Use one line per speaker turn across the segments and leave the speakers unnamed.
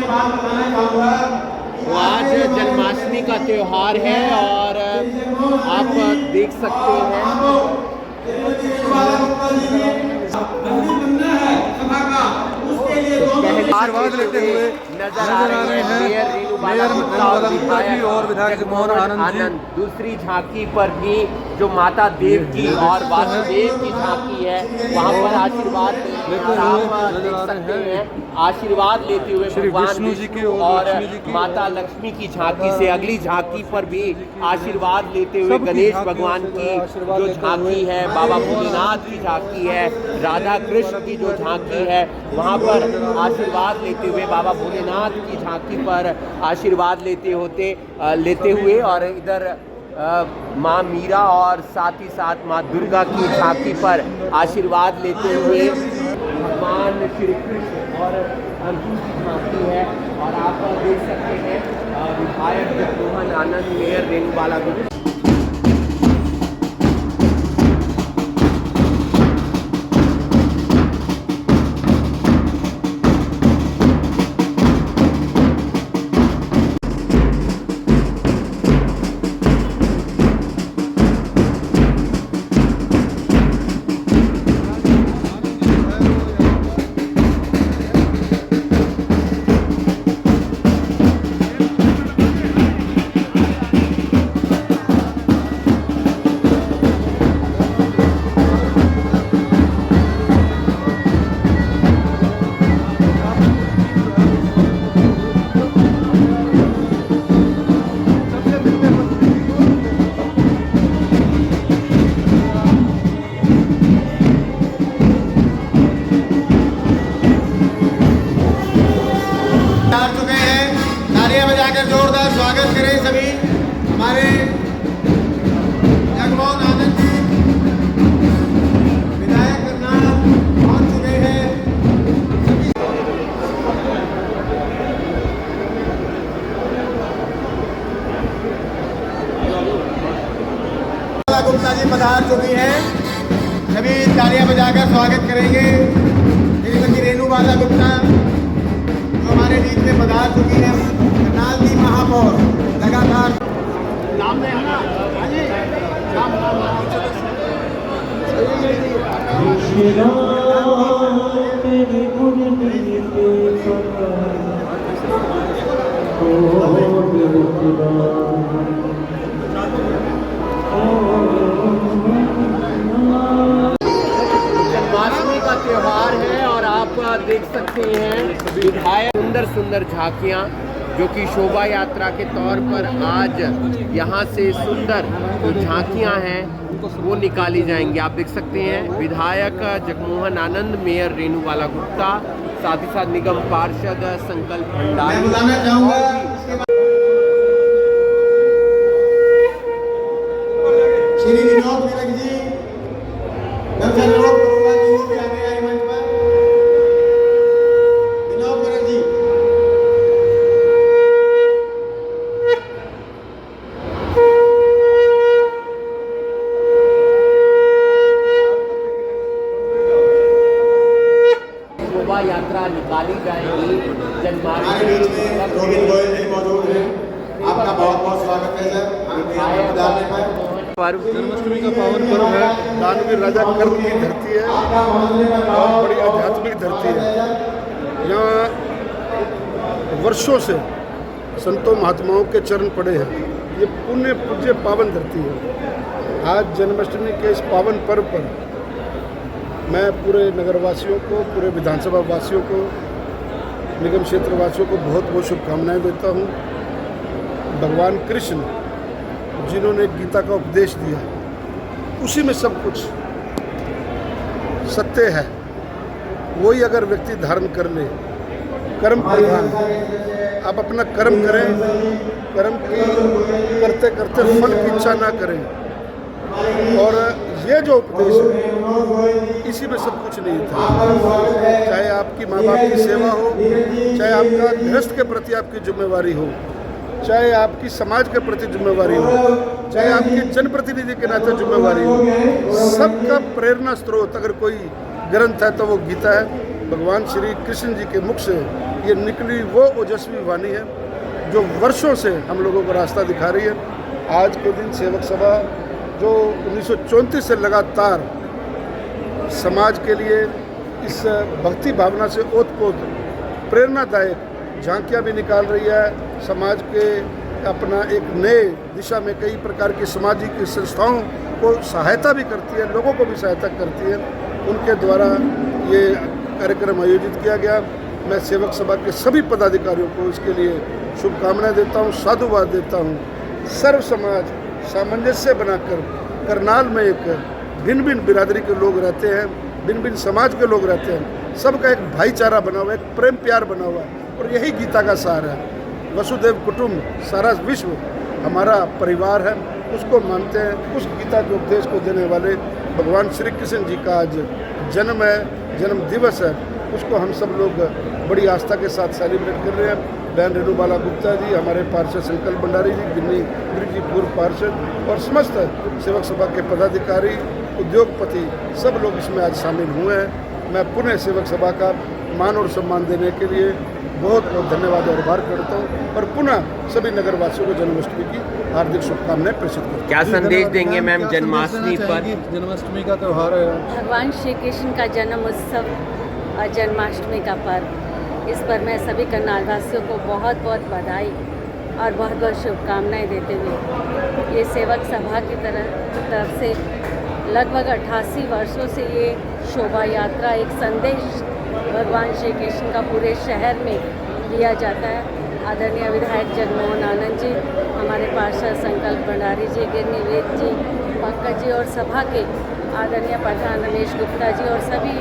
तो आज जन्माष्टमी का त्यौहार है और आप देख सकते हैं
आशीर्वाद लेते हुए
नजर आ रहे हैं मेयर रेणुबाला गुप्ता जी और विधायक जगमोहन आनंद। दूसरी झांकी पर भी जो माता देव की और वासुदेव की झांकी है वहाँ पर आशीर्वाद लेते हैं, आशीर्वाद लेते हुए भगवान विष्णु जी की और माता लक्ष्मी की झांकी से। अगली झांकी पर भी आशीर्वाद लेते हुए गणेश भगवान की जो झांकी है, बाबा भोलेनाथ की झांकी है, राधा कृष्ण की जो झांकी है वहाँ पर आशीर्वाद लेते हुए बाबा भोलेनाथ की झांकी पर आशीर्वाद लेते हुए और इधर माँ मीरा और साथ ही साथ माँ दुर्गा की झांकी पर आशीर्वाद लेते हुए भगवान श्री कृष्ण और अर्जुन की झांकी है। और आप देख सकते हैं विधायक जगमोहन आनंद, मेयर रेणुबाला गुप्ता।
जोरदार स्वागत करें सभी हमारे जगमोहन आनंद जी विधायक करनाल पहुंच चुके हैं। गुप्ता जी पधार चुकी हैं, सभी तालियां बजाकर स्वागत करेंगे। श्रीमती रेणुबाला गुप्ता जो हमारे बीच में पधार चुकी है, करनाल की महापौर लगातार नाम में है ना
जन्माष्टमी का त्यौहार है और आप देख सकते हैं विधायक सुंदर झांकियाँ जो कि शोभा यात्रा के तौर पर आज यहाँ से सुंदर जो झांकियाँ हैं वो निकाली जाएंगी। आप देख सकते हैं विधायक जगमोहन आनंद, मेयर रेणुबाला गुप्ता, साथ ही साथ निगम पार्षद संकल्प भंडारी।
श्री विनोद तिलक जी
शोभा यात्रा निकाली जाएगी। जन्माष्टमी
मौजूद है, आपका बहुत बहुत स्वागत है सर।
पर्व
जन्माष्टमी का पावन पर्व है। दानवीर राजा कर्ण की धरती है और बड़ी आध्यात्मिक धरती है। यहाँ वर्षों से संतों महात्माओं के चरण पड़े हैं। ये पुण्य पूज्य पावन धरती है। आज जन्माष्टमी के इस पावन पर्व पर मैं पूरे नगरवासियों को, पूरे विधानसभा वासियों को, निगम क्षेत्र वासियों को बहुत बहुत शुभकामनाएं देता हूँ। भगवान कृष्ण जिन्होंने गीता का उपदेश दिया उसी में सब कुछ सत्य है। वही अगर व्यक्ति धारण कर ले, कर्म प्रधान, आप अपना कर्म करें, कर्म की करते करते फल की इच्छा ना करें। और ये जो उपदेश है इसी में सब कुछ नहीं था। चाहे आपकी माँ बाप की सेवा हो, चाहे आपका गृहस्थ के प्रति आपकी जिम्मेवारी हो, चाहे आपकी समाज के प्रति जिम्मेवारी हो, चाहे आपकी जनप्रतिनिधि के नाते जिम्मेवारी हो, सबका प्रेरणा स्रोत अगर कोई ग्रंथ है तो वो गीता है। भगवान श्री कृष्ण जी के मुख से ये निकली वो ओजस्वी वाणी है जो वर्षों से हम लोगों को रास्ता दिखा रही है। आज के दिन सेवक सभा जो 1934 से लगातार समाज के लिए इस भक्ति भावना से ओतप्रोत प्रेरणादायक झांकियाँ भी निकाल रही है, समाज के अपना एक नए दिशा में कई प्रकार की सामाजिक संस्थाओं को सहायता भी करती है, लोगों को भी सहायता करती है। उनके द्वारा ये कार्यक्रम आयोजित किया गया। मैं सेवक सभा के सभी पदाधिकारियों को इसके लिए शुभकामनाएं देता हूँ, साधुवाद देता हूँ। सर्व समाज सामंजस्य बनाकर करनाल में एक भिन्न भिन्न बिरादरी के लोग रहते हैं, भिन्न भिन्न समाज के लोग रहते हैं, सबका एक भाईचारा बना हुआ है, एक प्रेम प्यार बना हुआ है और यही गीता का सार है। वसुदेव कुटुंब, सारा विश्व हमारा परिवार है, उसको मानते हैं। उस गीता के उपदेश को देने वाले भगवान श्री कृष्ण जी का आज जन्म है, जन्म दिवस है, उसको हम सब लोग बड़ी आस्था के साथ सेलिब्रेट कर रहे हैं। बहन रेणुबाला गुप्ता जी, हमारे पार्षद संकल्प भंडारी जी, गिन्नी जी पूर्व पार्षद और समस्त सेवक सभा के पदाधिकारी, उद्योगपति, सब लोग इसमें आज शामिल हुए हैं। मैं पुनः सेवक सभा का मान और सम्मान देने के लिए बहुत बहुत धन्यवाद और आभार करता हूँ और पुनः सभी नगरवासियों को जन्माष्टमी की हार्दिक शुभकामनाएं प्रेषित करता हूँ।
क्या संदेश देंगे मैम जन्माष्टमी पर?
जन्माष्टमी का त्यौहार है,
भगवान श्री कृष्ण का जन्म उत्सव और जन्माष्टमी का पर्व, इस पर मैं सभी करनालवासियों को बहुत बहुत बधाई और बहुत बहुत शुभकामनाएं देते हुए ये सेवक सभा की तरफ से लगभग 88 वर्षों से ये शोभा यात्रा एक संदेश भगवान श्री कृष्ण का पूरे शहर में दिया जाता है। आदरणीय विधायक जगमोहन आनंद जी, हमारे पार्षद संकल्प भंडारी जी, गिरनी वेद जी, पंकज जी और सभा के आदरणीय प्रधान रमेश गुप्ता जी और सभी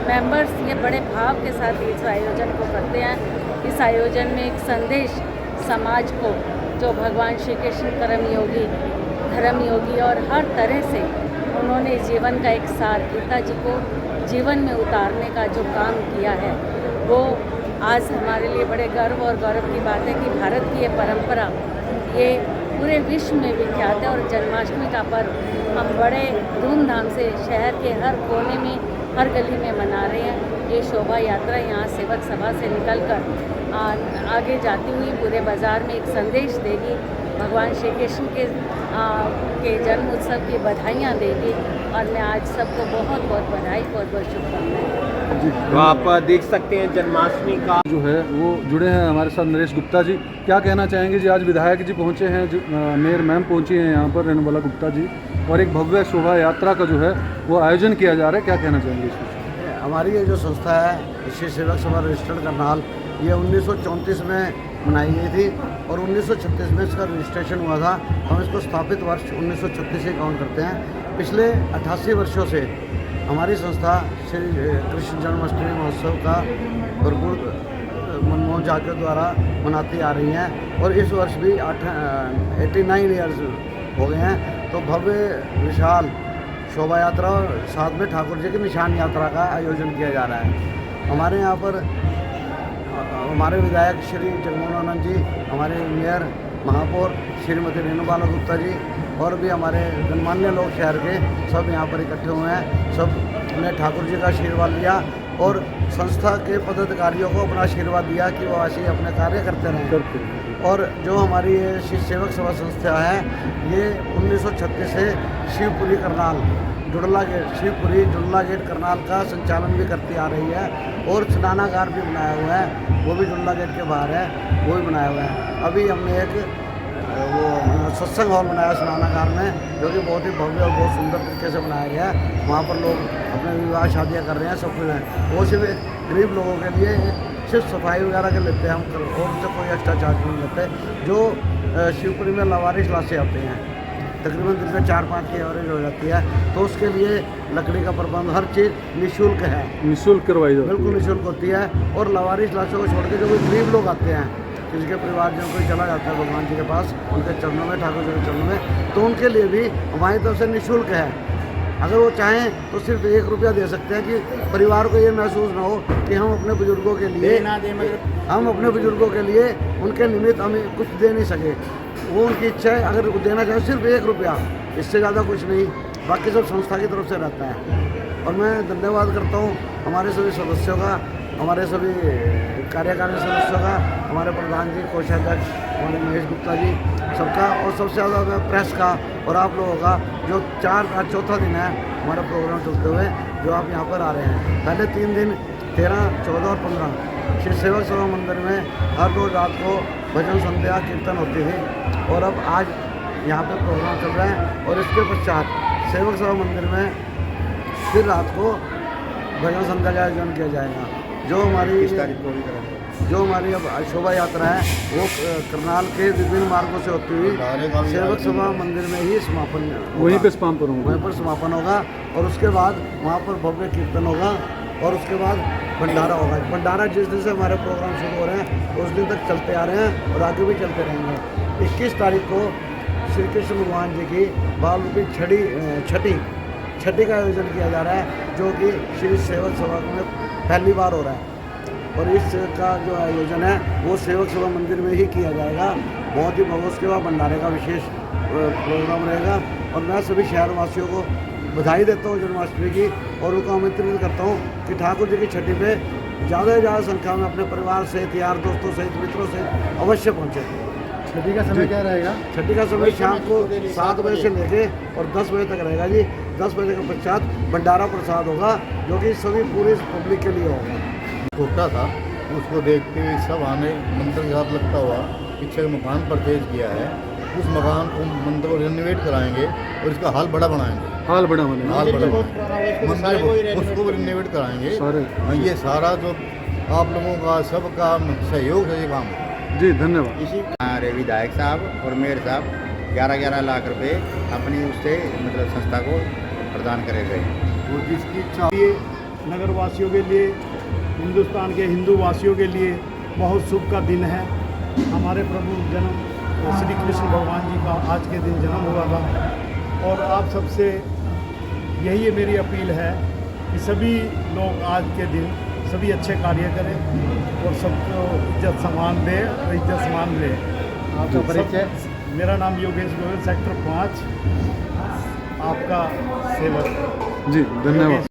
मेंबर्स ये बड़े भाव के साथ इस आयोजन को करते हैं। इस आयोजन में एक संदेश समाज को, जो भगवान श्री कृष्ण कर्मयोगी, धर्मयोगी और हर तरह से उन्होंने जीवन का एक सार गीता जी को जीवन में उतारने का जो काम किया है, वो आज हमारे लिए बड़े गर्व और गौरव की बात है कि भारत की ये परंपरा ये पूरे विश्व में विख्यात है और जन्माष्टमी का पर्व हम बड़े धूमधाम से शहर के हर कोने में, हर गली में मना रहे हैं। ये शोभा यात्रा यहाँ सेवक सभा से निकलकर आगे जाती हुई पूरे बाज़ार में एक संदेश देगी, भगवान श्री कृष्ण के जन्म उत्सव की बधाइयाँ देगी और मैं आज सबको बहुत बहुत बधाई, बहुत बहुत शुभकामनाएं।
तो आप देख सकते हैं जन्माष्टमी का
जो है वो जुड़े हैं हमारे साथ नरेश गुप्ता जी। क्या कहना चाहेंगे जी? आज विधायक जी पहुंचे हैं, मेयर मैम पहुंची हैं यहाँ पर, रेणुबाला गुप्ता जी, और एक भव्य शोभा यात्रा का जो है वो आयोजन किया जा रहा है, क्या कहना चाहेंगे इसमें?
हमारी ये जो संस्था है श्री सेवक सभा रजिस्टर्ड करनाल, ये 1934 में बनाई गई थी और 1936 में इसका रजिस्ट्रेशन हुआ था। हम इसको स्थापित वर्ष 1936 से काउंट करते हैं। पिछले 88 वर्षों से हमारी संस्था श्री कृष्ण जन्माष्टमी महोत्सव का भरपूर मनमोहन झा के द्वारा मनाती आ रही हैं और इस वर्ष भी 89 ईयर्स हो गए हैं। तो भव्य विशाल शोभा यात्रा और साथ में ठाकुर जी की निशान यात्रा का आयोजन किया जा रहा है। हमारे यहाँ पर हमारे विधायक श्री जगमोहन आनंद जी, हमारे मेयर महापौर श्रीमती रेणुबाला गुप्ता जी और भी हमारे गणमान्य लोग शहर के सब यहाँ पर इकट्ठे हुए हैं। सब ने ठाकुर जी का आशीर्वाद लिया और संस्था के पदाधिकारियों को अपना आशीर्वाद दिया कि वो ऐसे ही अपने कार्य करते रहें। और जो हमारी ये सेवक सभा संस्था है, ये 1936 से शिवपुरी करनाल जुड़ला गेट, शिवपुरी जुड़ला गेट करनाल का संचालन भी करती आ रही है और स्नानागार भी बनाया हुआ है, वो भी जुड़ला गेट के बाहर है, वो भी बनाया हुआ है। अभी हमने एक वो सत्संग हॉल बनाया स्नानागार में, जो कि बहुत ही भव्य और बहुत सुंदर तरीके से बनाया गया है। वहाँ पर लोग अपने विवाह शादियाँ कर रहे हैं, सब कुछ है। वो सिर्फ गरीब लोगों के लिए सिर्फ सफाई वगैरह के लेते हैं हम, और उनसे कोई एक्स्ट्रा चार्ज नहीं लेते। जो शिवपुरी में लावारिस लाशें आते हैं, तकरीबन दिन में 4-5 की एवरेज हो जाती है, तो उसके लिए लकड़ी का प्रबंध, हर चीज़ निःशुल्क है,
निःशुल्क करवाई जाती है,
बिल्कुल निःशुल्क होती है। और लावारिस लाशों को छोड़ के जो कोई गरीब लोग आते हैं, जिनके परिवारजन कोई चला जाता है भगवान जी के पास, उनके चरणों में, ठाकुर जी के चरणों में, तो उनके लिए भी हमारी तरफ से निःशुल्क है। अगर वो चाहें तो सिर्फ 1 रुपया दे सकते हैं कि परिवार को ये महसूस ना हो कि हम अपने बुजुर्गों के लिए हम अपने बुजुर्गों के लिए उनके निमित्त हमें कुछ दे नहीं सके। वो उनकी इच्छा है, अगर देना चाहे सिर्फ 1 रुपया, इससे ज़्यादा कुछ नहीं, बाकी सब संस्था की तरफ से रहता है। और मैं धन्यवाद करता हूँ हमारे सभी सदस्यों का हमारे सभी कार्यकारिणी सदस्यों का, हमारे प्रधान जी, कोषाध्यक्ष हमारे महेश गुप्ता जी, सबका, और सबसे ज़्यादा प्रेस का और आप लोगों का, जो आज चौथा दिन है हमारा प्रोग्राम चलते हुए, जो आप यहाँ पर आ रहे हैं। पहले 3 दिन 13, 14 और 15 श्री सेवक सभा मंदिर में हर रोज़ रात को भजन संध्या कीर्तन होती थी, और अब आज यहाँ पे प्रोग्राम चल रहा है। और इसके पश्चात सेवक सभा मंदिर में फिर रात को भजन संध्या का आयोजन किया जाएगा। जो हमारी अब शोभा यात्रा है वो करनाल के विभिन्न मार्गों से होती हुई सेवक सभा मंदिर में ही समापन होगा।
वहीं पे समापन
होगा, और उसके बाद वहाँ पर भव्य कीर्तन होगा, और उसके बाद भंडारा होगा। भंडारा जिस दिन से हमारे प्रोग्राम शुरू हो रहे हैं उस दिन तक चलते आ रहे हैं और आगे भी चलते रहेंगे। 21 तारीख को श्री कृष्ण भगवान जी की बाल रूपी छठी का आयोजन किया जा रहा है, जो कि श्री सेवक सभा में पहली बार हो रहा है। और इसका जो आयोजन है वो सेवक सभा मंदिर में ही किया जाएगा। बहुत ही भव्य, उसके बाद भंडारे का विशेष प्रोग्राम रहेगा। और मैं सभी शहरवासियों को बधाई देता हूँ जन्माष्टमी की, और उनको आमंत्रित करता हूँ कि ठाकुर जी की छठी पे ज़्यादा से ज़्यादा संख्या में अपने परिवार सहित, यार दोस्तों सहित, मित्रों सहित अवश्य पहुँचे।
छठी का समय क्या रहेगा?
छठी का समय शाम को 7 बजे से लेके और 10 बजे तक रहेगा जी। 10 बजे के पश्चात भंडारा प्रसाद होगा, जो कि सभी पूरी पब्लिक के लिए होगा।
छोटा था, उसको देखते हुए सब आने मंदिर के साथ लगता हुआ पीछे मकान परचेज किया है। उस मकान को मंदिर को रिनोवेट कराएंगे और इसका हाल बड़ा बनाएंगे। मंदिर उसको भी रिनोवेट कराएंगे। हाँ, ये सारा जो आप लोगों का सबका सहयोग है ये काम है
जी। धन्यवाद।
इसी
हमारे विधायक साहब और मेयर साहब 11-11 लाख रुपए अपनी उससे मतलब संस्था को प्रदान करे गए।
वो जिसकी इच्छा ये नगर वासियों के लिए, हिंदुस्तान के हिंदू वासियों के लिए बहुत शुभ का दिन है। हमारे प्रभु जन्म श्री कृष्ण भगवान जी का आज के दिन जन्म हुआ था, और आप सबसे यही मेरी अपील है कि सभी लोग आज के दिन सभी अच्छे कार्य करें और सबको इज्जत सम्मान दें और इज्जत सम्मान लें। आपका परिचय? मेरा नाम योगेश गोयल, सेक्टर 5 आपका सेवक।
जी धन्यवाद।